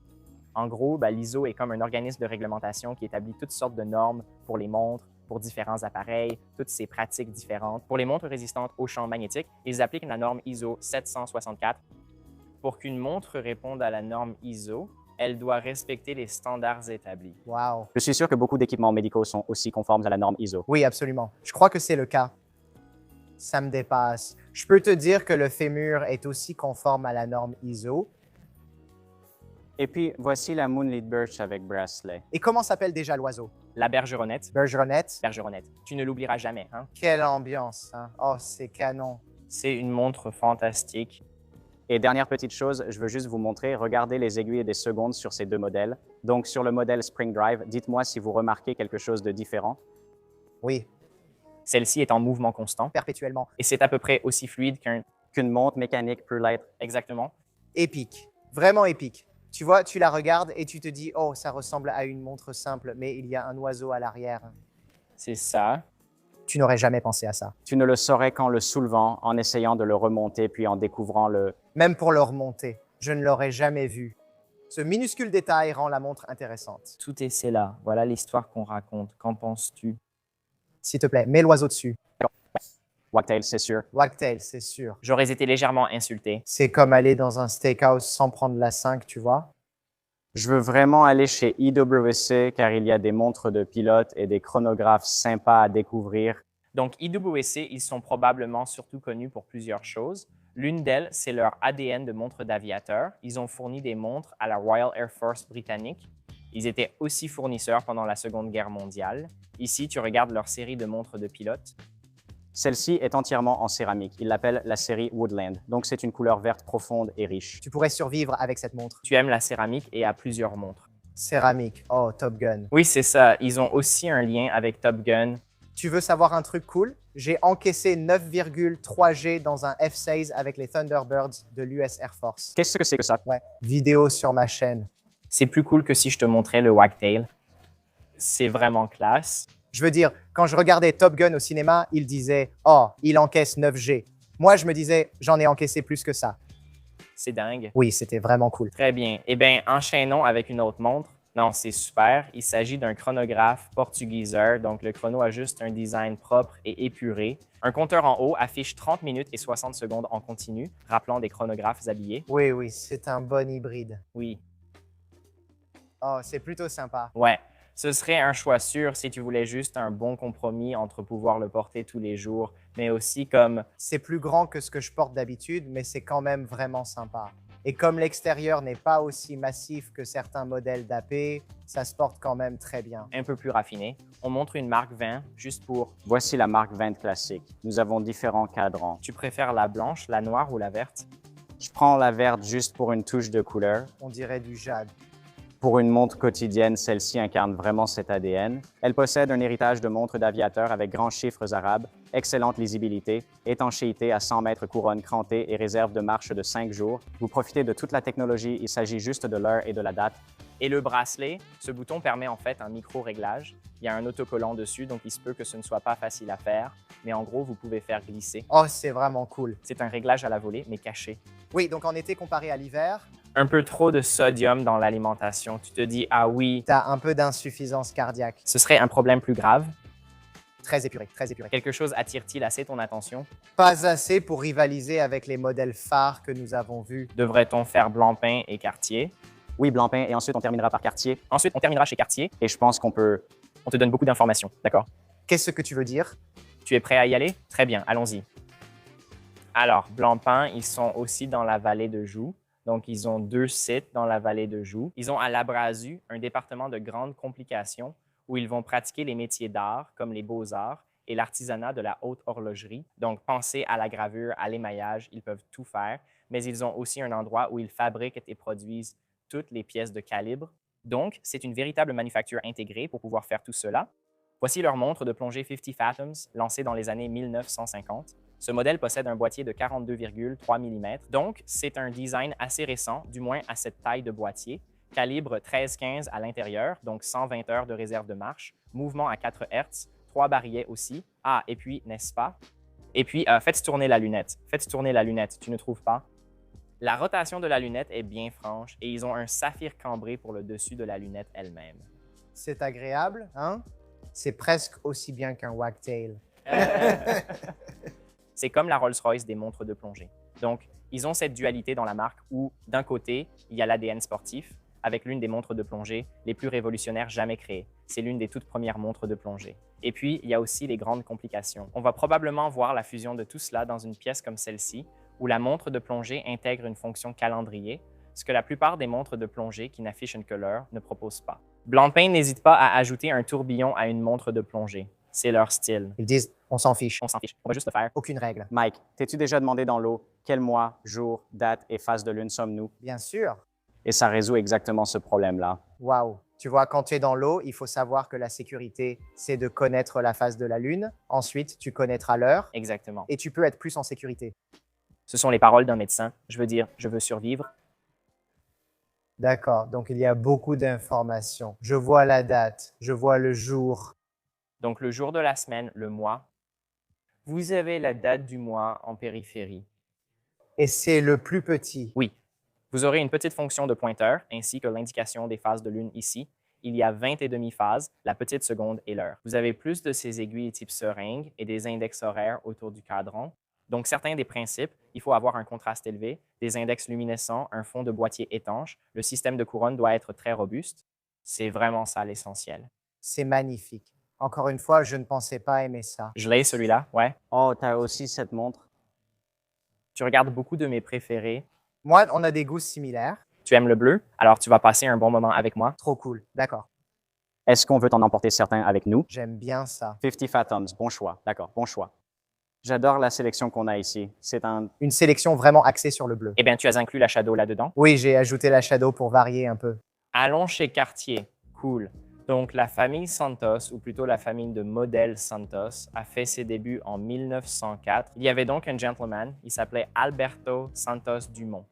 En gros, l'ISO est comme un organisme de réglementation qui établit toutes sortes de normes pour les montres, pour différents appareils, toutes ces pratiques différentes. Pour les montres résistantes aux champs magnétiques, ils appliquent la norme ISO 764. Pour qu'une montre réponde à la norme ISO, elle doit respecter les standards établis. Wow. Je suis sûr que beaucoup d'équipements médicaux sont aussi conformes à la norme ISO. Oui, absolument. Je crois que c'est le cas. Ça me dépasse. Je peux te dire que le fémur est aussi conforme à la norme ISO. Et puis, voici la Moonlit Birch avec bracelet. Et comment s'appelle déjà l'oiseau? La bergeronnette. Bergeronnette. Bergeronnette. Tu ne l'oublieras jamais, hein? Quelle ambiance, hein? Oh, c'est canon. C'est une montre fantastique. Et dernière petite chose, je veux juste vous montrer, regardez les aiguilles des secondes sur ces deux modèles. Donc, sur le modèle Spring Drive, dites-moi si vous remarquez quelque chose de différent. Oui, Celle-ci est en mouvement constant perpétuellement. et c'est à peu près aussi fluide Qu'une montre mécanique peut l'être. exactement. Épique, vraiment épique. Tu vois, tu la regardes et tu te dis, oh, ça ressemble à une montre simple, mais il y a un oiseau à l'arrière. C'est ça. Tu n'aurais jamais pensé à ça. Tu ne le saurais qu'en le soulevant, en essayant de le remonter, puis en découvrant le... Même pour le remonter, je ne l'aurais jamais vu. Ce minuscule détail rend la montre intéressante. Tout est c'est là. Voilà l'histoire qu'on raconte. Qu'en penses-tu? S'il te plaît, mets l'oiseau dessus. Wagtail, c'est sûr. Wagtail, c'est sûr. J'aurais été légèrement insulté. C'est comme aller dans un steakhouse sans prendre la 5, tu vois. Je veux vraiment aller chez IWC car il y a des montres de pilote et des chronographes sympas à découvrir. Donc, IWC, ils sont probablement surtout connus pour plusieurs choses. L'une d'elles, c'est leur ADN de montre d'aviateur. Ils ont fourni des montres à la Royal Air Force britannique. Ils étaient aussi fournisseurs pendant la Seconde Guerre mondiale. Ici, tu regardes leur série de montres de pilote. Celle-ci est entièrement en céramique. Ils l'appellent la série Woodland. Donc, c'est une couleur verte profonde et riche. Tu pourrais survivre avec cette montre. Tu aimes la céramique et à plusieurs montres. Céramique. Oh, Top Gun. Oui, c'est ça. Ils ont aussi un lien avec Top Gun. Tu veux savoir un truc cool? J'ai encaissé 9,3 G dans un F-16 avec les Thunderbirds de l'US Air Force. Qu'est-ce que c'est que ça? Ouais, vidéo sur ma chaîne. C'est plus cool que si je te montrais le Wagtail. C'est vraiment classe. Je veux dire, quand je regardais Top Gun au cinéma, il disait « Oh, il encaisse 9 G ». Moi, je me disais « J'en ai encaissé plus que ça C'est dingue. ». Oui, c'était vraiment cool. Très bien. Eh bien, enchaînons avec une autre montre. Non, c'est super. Il s'agit d'un chronographe portugiseur. Donc, le chrono a juste un design propre et épuré. Un compteur en haut affiche 30 minutes et 60 secondes en continu, rappelant des chronographes habillés. Oui, oui, c'est un bon hybride. Oui. Oh, c'est plutôt sympa. Ouais. Ce serait un choix sûr si tu voulais juste un bon compromis entre pouvoir le porter tous les jours, mais aussi comme C'est plus grand que ce que je porte d'habitude, mais c'est quand même vraiment sympa. Et comme l'extérieur n'est pas aussi massif que certains modèles d'AP, ça se porte quand même très bien. un peu plus raffiné. On montre une marque 20 juste pour. Voici la marque 20 classique. Nous avons différents cadrans. Tu préfères la blanche, la noire ou la verte? Je prends la verte juste pour une touche de couleur. On dirait du jade. Pour une montre quotidienne, celle-ci incarne vraiment cet ADN. Elle possède un héritage de montre d'aviateur avec grands chiffres arabes, excellente lisibilité, étanchéité à 100 mètres couronne crantée et réserve de marche de 5 jours. Vous profitez de toute la technologie, il s'agit juste de l'heure et de la date. Et le bracelet, ce bouton permet en fait un micro-réglage. Il y a un autocollant dessus, donc il se peut que ce ne soit pas facile à faire, mais en gros, vous pouvez faire glisser. Oh, c'est vraiment cool. C'est un réglage à la volée, mais caché. Oui, donc en été comparé à l'hiver, Un peu trop de sodium dans l'alimentation. Tu te dis, ah oui, tu as un peu d'insuffisance cardiaque. ce serait un problème plus grave. Très épuré, très épuré. Quelque chose attire-t-il assez ton attention? Pas assez pour rivaliser avec les modèles phares que nous avons vus. Devrait-on faire Blancpain et Cartier? Oui, Blancpain, et ensuite on terminera par Cartier. Ensuite, on terminera chez Cartier. Et je pense qu'on peut... On te donne beaucoup d'informations, d'accord? Qu'est-ce que tu veux dire? Tu es prêt à y aller? Très bien, allons-y. Alors, Blancpain, ils sont aussi dans la vallée de Joux. Donc, ils ont 2 sites dans la vallée de Joux. Ils ont à Labrazu un département de grandes complications où ils vont pratiquer les métiers d'art comme les beaux-arts et l'artisanat de la haute horlogerie. Donc, pensez à la gravure, à l'émaillage, ils peuvent tout faire. Mais ils ont aussi un endroit où ils fabriquent et produisent toutes les pièces de calibre. Donc, c'est une véritable manufacture intégrée pour pouvoir faire tout cela. Voici leur montre de plongée 50 Fathoms, lancée dans les années 1950. Ce modèle possède un boîtier de 42,3 mm, donc c'est un design assez récent, du moins à cette taille de boîtier. Calibre 13-15 à l'intérieur, donc 120 heures de réserve de marche, mouvement à 4 Hz, 3 barillet aussi. Ah, et puis, n'est-ce pas? Et puis, faites tourner la lunette. Faites tourner la lunette, tu ne trouves pas? La rotation de la lunette est bien franche et ils ont un saphir cambré pour le dessus de la lunette elle-même. C'est agréable, hein? C'est presque aussi bien qu'un wagtail. C'est comme la Rolls-Royce des montres de plongée. Donc, ils ont cette dualité dans la marque où, d'un côté, il y a l'ADN sportif, avec l'une des montres de plongée les plus révolutionnaires jamais créées. C'est l'une des toutes premières montres de plongée. Et puis, il y a aussi les grandes complications. On va probablement voir la fusion de tout cela dans une pièce comme celle-ci, où la montre de plongée intègre une fonction calendrier, ce que la plupart des montres de plongée qui n'affichent que l'heure ne proposent pas. Blancpain n'hésite pas à ajouter un tourbillon à une montre de plongée. C'est leur style. Ils disent « on s'en fiche, On s'en fiche. On va juste le faire. aucune règle Mike, t'es-tu déjà demandé dans l'eau quel mois, jour, date et phase de lune sommes-nous? » ». Bien sûr. Et ça résout exactement ce problème-là. Waouh. Tu vois, quand tu es dans l'eau, il faut savoir que la sécurité, c'est de connaître la phase de la Lune. Ensuite, tu connaîtras l'heure Exactement. et tu peux être plus en sécurité. Ce sont les paroles d'un médecin. Je veux dire, je veux survivre. D'accord, donc il y a beaucoup d'informations. Je vois la date, je vois le jour. Donc, le jour de la semaine, le mois. Vous avez la date du mois en périphérie. Et c'est le plus petit. Oui. Vous aurez une petite fonction de pointeur ainsi que l'indication des phases de lune ici. Il y a 20 et demi-phases, la petite seconde et l'heure. Vous avez plus de ces aiguilles type seringue et des index horaires autour du cadran. Donc, certains des principes, il faut avoir un contraste élevé, des index luminescents, un fond de boîtier étanche. Le système de couronne doit être très robuste. C'est vraiment ça l'essentiel. C'est magnifique. Encore une fois, je ne pensais pas aimer ça. Je l'ai celui-là, ouais. Oh, t'as aussi cette montre? Tu regardes beaucoup de mes préférés. Moi, on a des goûts similaires. Tu aimes le bleu, alors tu vas passer un bon moment avec moi. Trop cool. D'accord. Est-ce qu'on veut t'en emporter certains avec nous? J'aime bien ça. 50 Fathoms, bon choix. D'accord, bon choix. J'adore la sélection qu'on a ici. C'est un... Une sélection vraiment axée sur le bleu. Eh bien, tu as inclus la Shadow là-dedans. Oui, j'ai ajouté la Shadow pour varier un peu. Allons chez Cartier. Cool. Donc, la famille Santos, ou plutôt la famille de modèles Santos, a fait ses débuts en 1904. Il y avait donc un gentleman, il s'appelait Alberto Santos Dumont.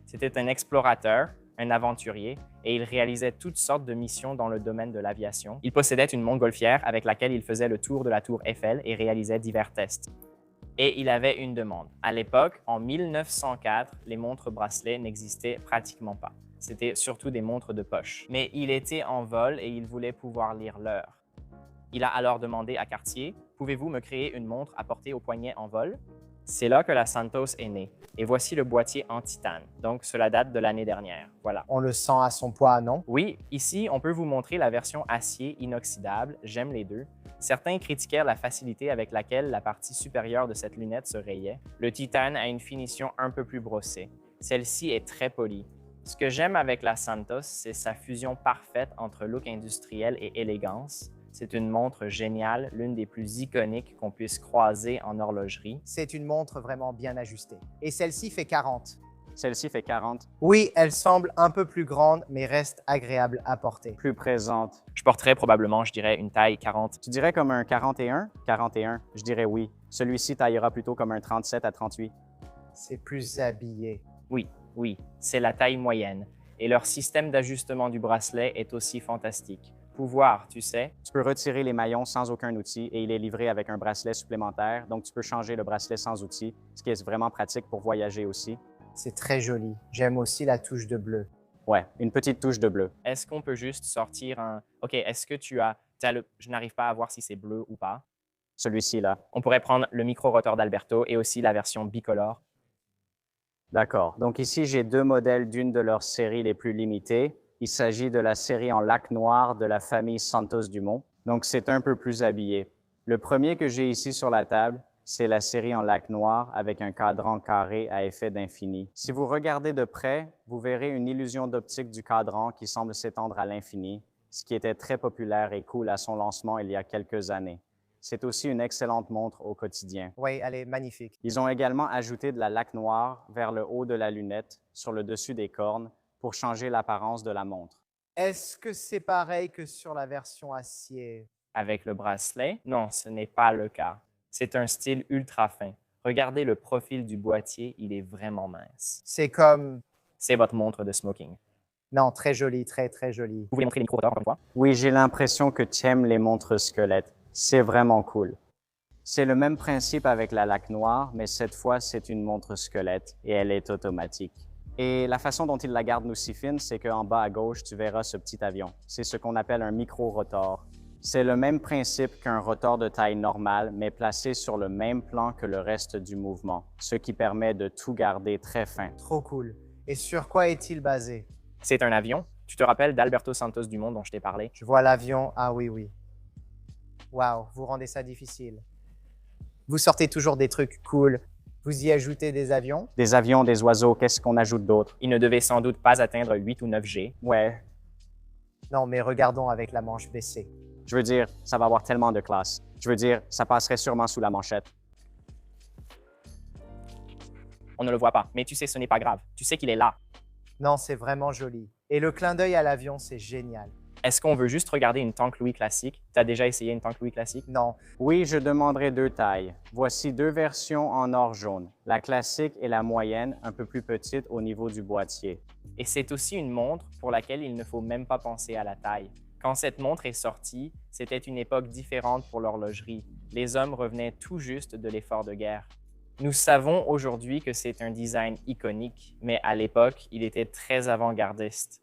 C'était un explorateur, un aventurier, et il réalisait toutes sortes de missions dans le domaine de l'aviation. Il possédait une montgolfière avec laquelle il faisait le tour de la tour Eiffel et réalisait divers tests. Et il avait une demande. À l'époque, en 1904, les montres bracelets n'existaient pratiquement pas. C'était surtout des montres de poche. Mais il était en vol et il voulait pouvoir lire l'heure. Il a alors demandé à Cartier, « Pouvez-vous me créer une montre à porter au poignet en vol? » C'est là que la Santos est née. Et voici le boîtier en titane. Donc, cela date de l'année dernière. Voilà. On le sent à son poids, non? Oui, ici, on peut vous montrer la version acier inoxydable. J'aime les deux. Certains critiquèrent la facilité avec laquelle la partie supérieure de cette lunette se rayait. Le titane a une finition un peu plus brossée. Celle-ci est très polie. Ce que j'aime avec la Santos, c'est sa fusion parfaite entre look industriel et élégance. C'est une montre géniale, l'une des plus iconiques qu'on puisse croiser en horlogerie. C'est une montre vraiment bien ajustée. Et celle-ci fait 40. Celle-ci fait 40, Oui, elle semble un peu plus grande, mais reste agréable à porter. plus présente. Je porterais probablement, je dirais, une taille 40. Tu dirais comme un 41? 41, je dirais oui. Celui-ci taillera plutôt comme un 37 à 38. C'est plus habillé. Oui, c'est la taille moyenne. Et leur système d'ajustement du bracelet est aussi fantastique. Pouvoir, tu sais. Tu peux retirer les maillons sans aucun outil et il est livré avec un bracelet supplémentaire, donc tu peux changer le bracelet sans outil, ce qui est vraiment pratique pour voyager aussi. C'est très joli. J'aime aussi la touche de bleu. Ouais, une petite touche de bleu. Est-ce qu'on peut juste sortir un... OK, est-ce que tu as... Je n'arrive pas à voir si c'est bleu ou pas. Celui-ci là. On pourrait prendre le micro-rotor d'Alberto et aussi la version bicolore. D'accord. Donc ici, j'ai deux modèles d'une de leurs séries les plus limitées. Il s'agit de la série en lac noir de la famille Santos Dumont. Donc c'est un peu plus habillé. Le premier que j'ai ici sur la table, c'est la série en lac noir avec un cadran carré à effet d'infini. Si vous regardez de près, vous verrez une illusion d'optique du cadran qui semble s'étendre à l'infini, ce qui était très populaire et cool à son lancement il y a quelques années. C'est aussi une excellente montre au quotidien. Oui, elle est magnifique. Ils ont également ajouté de la laque noire vers le haut de la lunette, sur le dessus des cornes, pour changer l'apparence de la montre. Est-ce que c'est pareil que sur la version acier? Avec le bracelet, non, ce n'est pas le cas. C'est un style ultra fin. Regardez le profil du boîtier, il est vraiment mince. C'est comme... C'est votre montre de smoking. Non, très joli, très, très joli. Vous voulez montrer les micro-rotors encore une fois? Oui, j'ai l'impression que tu aimes les montres squelettes. C'est vraiment cool. C'est le même principe avec la laque noire, mais cette fois, c'est une montre squelette et elle est automatique. Et la façon dont ils la gardent nous si fine, c'est qu'en bas à gauche, tu verras ce petit avion. C'est ce qu'on appelle un micro-rotor. C'est le même principe qu'un rotor de taille normale, mais placé sur le même plan que le reste du mouvement, ce qui permet de tout garder très fin. Trop cool. Et sur quoi est-il basé? C'est un avion. Tu te rappelles d'Alberto Santos Dumont dont je t'ai parlé? Je vois l'avion. Ah oui, oui. Waouh, vous rendez ça difficile. Vous sortez toujours des trucs cool. Vous y ajoutez des avions? Des avions, des oiseaux, qu'est-ce qu'on ajoute d'autre? Il ne devait sans doute pas atteindre 8 ou 9 G. Ouais, Non, mais regardons avec la manche baissée. Je veux dire, ça va avoir tellement de classe. Je veux dire, ça passerait sûrement sous la manchette. On ne le voit pas, mais tu sais, ce n'est pas grave. Tu sais qu'il est là. Non, c'est vraiment joli. Et le clin d'œil à l'avion, c'est génial. Est-ce qu'on veut juste regarder une tank Louis classique? Tu as déjà essayé une tank Louis classique? Non, Oui, je demanderai 2 tailles. Voici 2 versions en or jaune. La classique et la moyenne, un peu plus petite au niveau du boîtier. Et c'est aussi une montre pour laquelle il ne faut même pas penser à la taille. Quand cette montre est sortie, c'était une époque différente pour l'horlogerie. Les hommes revenaient tout juste de l'effort de guerre. Nous savons aujourd'hui que c'est un design iconique, mais à l'époque, il était très avant-gardiste.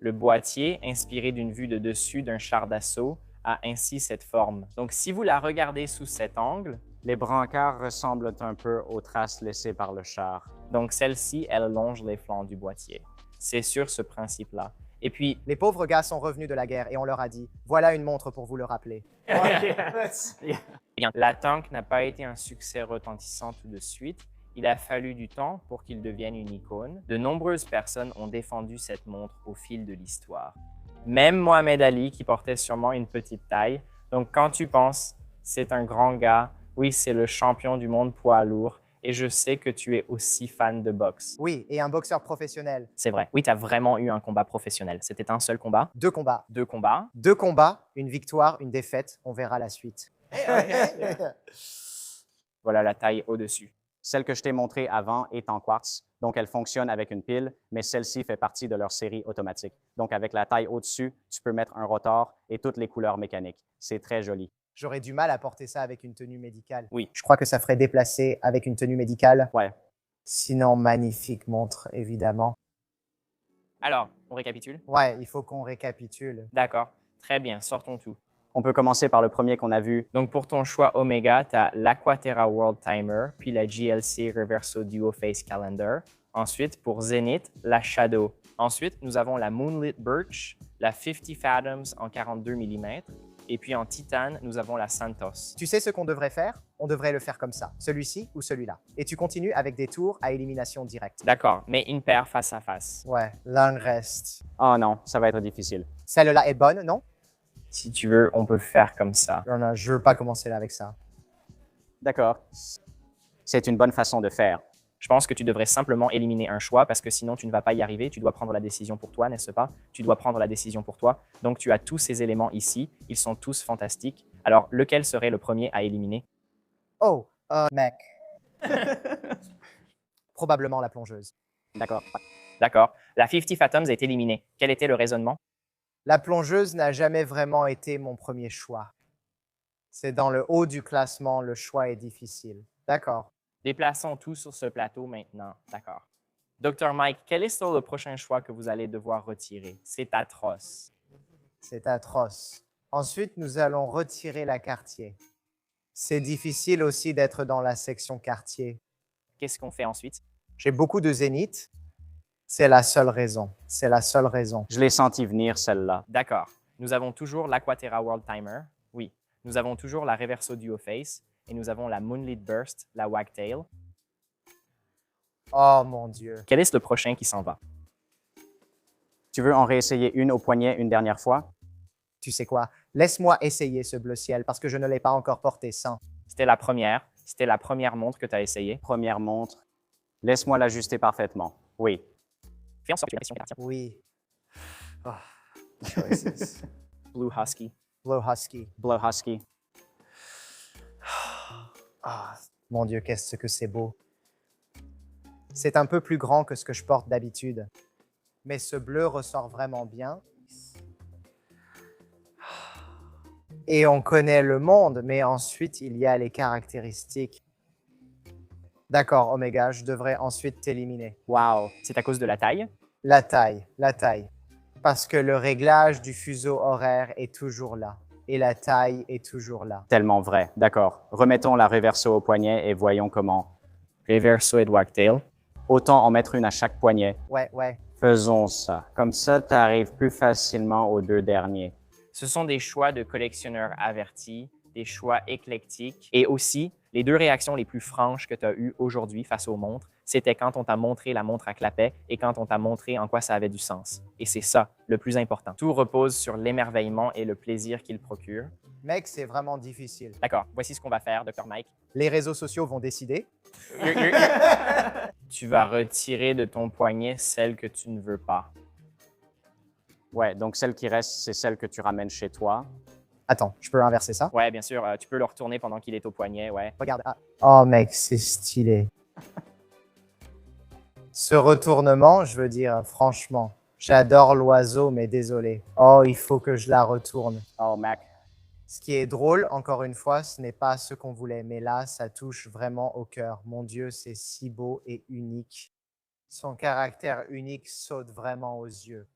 Le boîtier, inspiré d'une vue de dessus d'un char d'assaut, a ainsi cette forme. Donc, si vous la regardez sous cet angle, Les brancards ressemblent un peu aux traces laissées par le char. donc celle-ci, elle longe les flancs du boîtier. C'est sur ce principe-là. Et puis, les pauvres gars sont revenus de la guerre et on leur a dit « Voilà une montre pour vous le rappeler. eh bien, la tank n'a pas été un succès retentissant tout de suite. Il a fallu du temps pour qu'il devienne une icône. De nombreuses personnes ont défendu cette montre au fil de l'histoire. Même Mohamed Ali, qui portait sûrement une petite taille. Donc, quand tu penses, c'est un grand gars, oui, c'est le champion du monde poids lourd, et je sais que tu es aussi fan de boxe. » Oui, et un boxeur professionnel. C'est vrai. Oui, tu as vraiment eu un combat professionnel. C'était un seul combat, 2 combats. 2 combats. 2 combats, une victoire, une défaite. On verra la suite. Voilà la taille au-dessus. Celle que je t'ai montrée avant est en quartz, donc elle fonctionne avec une pile, mais celle-ci fait partie de leur série automatique. Donc avec la taille au-dessus, tu peux mettre un rotor et toutes les couleurs mécaniques. C'est très joli. J'aurais du mal à porter ça avec une tenue médicale. Oui. Je crois que ça ferait déplacer avec une tenue médicale. Ouais. Sinon, magnifique montre, évidemment. Alors, on récapitule? Ouais, il faut qu'on récapitule. D'accord. Très bien, sortons tout. On peut commencer par le premier qu'on a vu. Donc, pour ton choix Omega, tu as l'Aquaterra World Timer, puis la GLC Reverso Duo Face Calendar. Ensuite, pour Zenith, la Shadow. Ensuite, nous avons la Moonlit Birch, la 50 Fathoms en 42 mm. Et puis en titane, nous avons la Santos. Tu sais ce qu'on devrait faire? On devrait le faire comme ça, celui-ci ou celui-là. Et tu continues avec des tours à élimination directe. D'accord, mais une paire face à face. Ouais, l'un reste. Oh non, ça va être difficile. Celle-là est bonne, non? Si tu veux, on peut faire comme ça. Non, je veux pas commencer là avec ça. D'accord. C'est une bonne façon de faire. Je pense que tu devrais simplement éliminer un choix parce que sinon tu ne vas pas y arriver. Tu dois prendre la décision pour toi, n'est-ce pas? Tu dois prendre la décision pour toi. Donc tu as tous ces éléments ici. Ils sont tous fantastiques. Alors lequel serait le premier à éliminer? Oh, mec. Probablement la plongeuse. D'accord. D'accord. La 50 Fathoms est éliminée. Quel était le raisonnement? La plongeuse n'a jamais vraiment été mon premier choix. C'est dans le haut du classement, le choix est difficile. D'accord. Déplaçons tout sur ce plateau maintenant. D'accord. Dr. Mike, quel est sur le prochain choix que vous allez devoir retirer? C'est atroce. C'est atroce. Ensuite, nous allons retirer la quartier. C'est difficile aussi d'être dans la section quartier. Qu'est-ce qu'on fait ensuite? J'ai beaucoup de zénith. C'est la seule raison. C'est la seule raison. Je l'ai senti venir, celle-là. D'accord. Nous avons toujours l'Aquaterra World Timer. Oui. Nous avons toujours la Reverso Duo Face. Et nous avons la Moonlit Burst, la Wagtail. Oh mon Dieu. Quel est le prochain qui s'en va? Tu veux en réessayer une au poignet une dernière fois? Tu sais quoi? Laisse-moi essayer ce bleu ciel parce que je ne l'ai pas encore porté sans. C'était la première. C'était la première montre que tu as essayée. Première montre. Laisse-moi l'ajuster parfaitement. Oui. Fais en sorte que la pression est Oui. Oh, choices. Blue Husky. Blue Husky. Blue Husky. Ah, mon Dieu, qu'est-ce que c'est beau. C'est un peu plus grand que ce que je porte d'habitude. Mais ce bleu ressort vraiment bien. Et on connaît le monde, mais ensuite, il y a les caractéristiques. D'accord, Omega, je devrais ensuite t'éliminer. Wow. C'est à cause de la taille? La taille, la taille. Parce que le réglage du fuseau horaire est toujours là. Et la taille est toujours là. Tellement vrai. D'accord. Remettons la Reverso au poignet et voyons comment. Reverso et Wagtail. Autant en mettre une à chaque poignet. Ouais. Faisons ça. Comme ça, tu arrives plus facilement aux 2 derniers. Ce sont des choix de collectionneurs avertis, des choix éclectiques et aussi les 2 réactions les plus franches que tu as eues aujourd'hui face aux montres, c'était quand on t'a montré la montre à clapet et quand on t'a montré en quoi ça avait du sens. Et c'est ça, le plus important. Tout repose sur l'émerveillement et le plaisir qu'il procure. Mec, c'est vraiment difficile. D'accord, voici ce qu'on va faire, Dr. Mike. Les réseaux sociaux vont décider. Tu vas retirer de ton poignet celle que tu ne veux pas. Ouais, donc celle qui reste, c'est celle que tu ramènes chez toi. Attends, je peux inverser ça? Ouais, bien sûr, tu peux le retourner pendant qu'il est au poignet, ouais. Regarde. Ah. Oh mec, c'est stylé. Ce retournement, je veux dire, franchement, j'adore l'oiseau, mais désolé. Oh, il faut que je la retourne. Oh, Mac. Ce qui est drôle, encore une fois, ce n'est pas ce qu'on voulait, mais là, ça touche vraiment au cœur. Mon Dieu, c'est si beau et unique. Son caractère unique saute vraiment aux yeux.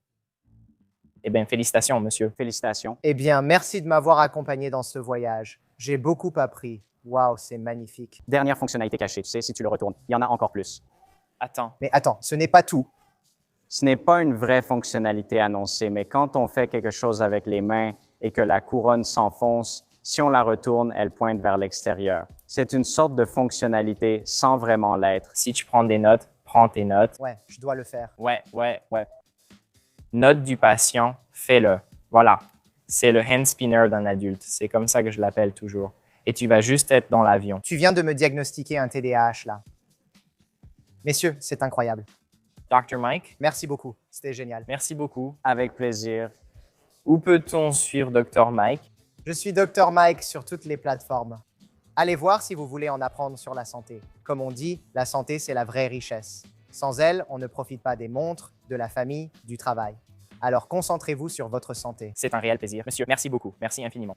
Eh bien, félicitations, monsieur. Félicitations. Eh bien, merci de m'avoir accompagné dans ce voyage. J'ai beaucoup appris. Waouh, c'est magnifique. Dernière fonctionnalité cachée, tu sais, si tu le retournes, il y en a encore plus. Attends, Mais attends, ce n'est pas tout. Ce n'est pas une vraie fonctionnalité annoncée, mais quand on fait quelque chose avec les mains et que la couronne s'enfonce, si on la retourne, elle pointe vers l'extérieur. C'est une sorte de fonctionnalité sans vraiment l'être. si tu prends des notes, prends tes notes. Ouais, je dois le faire. Ouais. Note du patient, fais-le. Voilà. C'est le hand spinner d'un adulte. C'est comme ça que je l'appelle toujours. Et tu vas juste être dans l'avion. Tu viens de me diagnostiquer un TDAH là. Messieurs, c'est incroyable. Dr. Mike, Merci beaucoup. C'était génial. merci beaucoup. Avec plaisir. Où peut-on suivre Dr. Mike? Je suis Dr Mike sur toutes les plateformes. Allez voir si vous voulez en apprendre sur la santé. Comme on dit, la santé, c'est la vraie richesse. Sans elle, on ne profite pas des montres, de la famille, du travail. Alors concentrez-vous sur votre santé. C'est un réel plaisir. Monsieur, merci beaucoup. Merci infiniment.